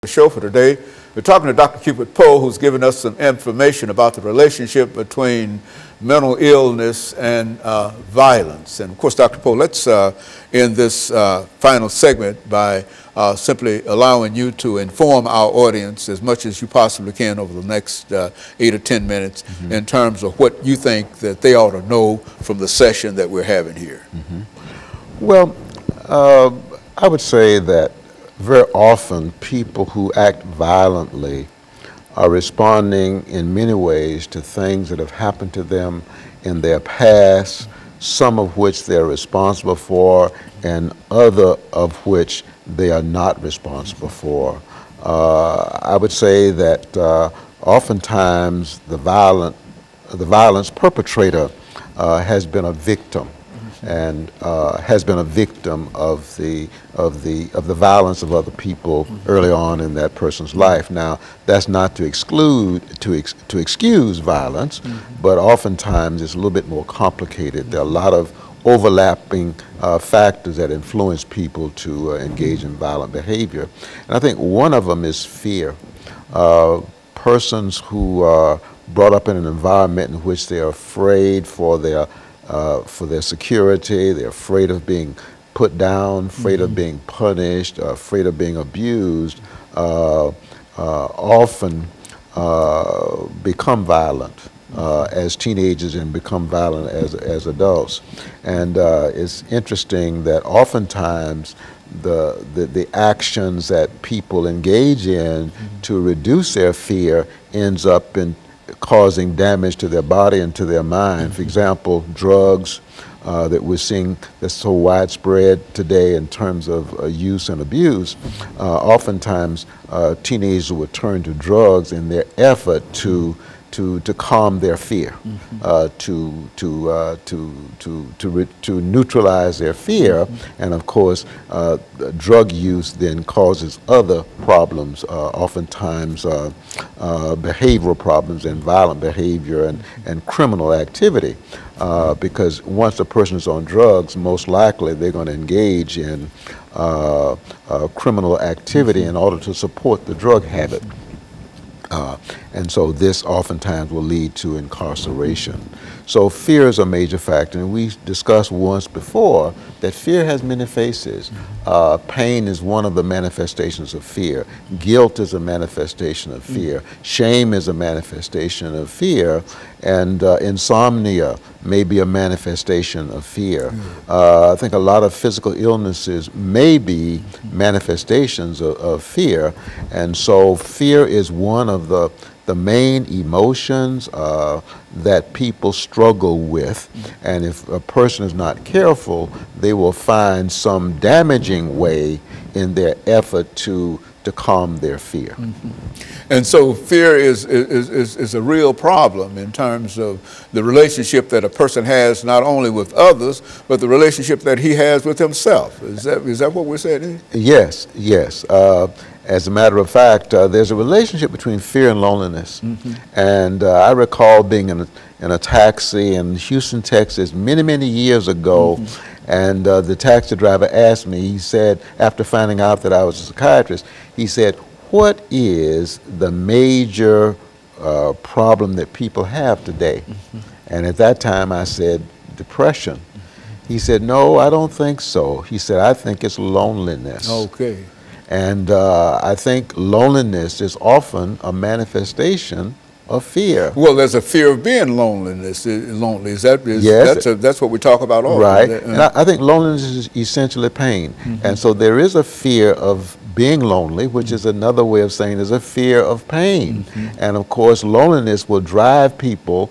Show for today. We're talking to Dr. CPoe, who's given us some information about the relationship between mental illness and violence. And of course, Dr. Poe, let's end this final segment by simply allowing you to inform our audience as much as you possibly can over the next 8 or 10 minutes in terms of what you think that they ought to know from the session that we're having here. Well, I would say that very often people who act violently are responding in many ways to things that have happened to them in their past, some of which they're responsible for and other of which they are not responsible for. I would say that oftentimes the violence perpetrator has been a victim and has been a victim of the violence of other people early on in that person's life. Now, that's not to excuse violence, but oftentimes it's a little bit more complicated. There are a lot of overlapping factors that influence people to engage in violent behavior, and I think one of them is fear. Persons who are brought up in an environment in which they are afraid for their security, they're afraid of being put down, afraid of being punished, afraid of being abused, often become violent as teenagers and become violent as adults. And it's interesting that oftentimes the actions that people engage in to reduce their fear ends up in causing damage to their body and to their mind. For example, drugs that we're seeing that's so widespread today in terms of use and abuse. Oftentimes, teenagers will turn to drugs in their effort to calm their fear, to neutralize their fear, and of course, drug use then causes other problems, oftentimes behavioral problems and violent behavior and criminal activity, because once a person is on drugs, most likely they're going to engage in criminal activity in order to support the drug habit. And so this oftentimes will lead to incarceration. So fear is a major factor, and we discussed once before that fear has many faces. Pain is one of the manifestations of fear. Guilt is a manifestation of fear. Shame is a manifestation of fear, and insomnia may be a manifestation of fear. I think a lot of physical illnesses may be manifestations of fear, and so fear is one of the main emotions that people struggle with, and if a person is not careful, they will find some damaging way in their effort to calm their fear. And so fear is a real problem in terms of the relationship that a person has not only with others, but the relationship that he has with himself. Is that what we're saying? Yes, yes. As a matter of fact, there's a relationship between fear and loneliness. And I recall being in a taxi in Houston, Texas, many, many years ago, and the taxi driver asked me, he said, after finding out that I was a psychiatrist, he said, "What is the major problem that people have today?" And at that time I said, "Depression." He said, "No, I don't think so." He said, "I think it's loneliness." Okay. And I think loneliness is often a manifestation of fear. Well, there's a fear of being lonely. Yes. That's what we talk about often. Right. And I think loneliness is essentially pain. And so there is a fear of being lonely, which is another way of saying there's a fear of pain. And of course, loneliness will drive people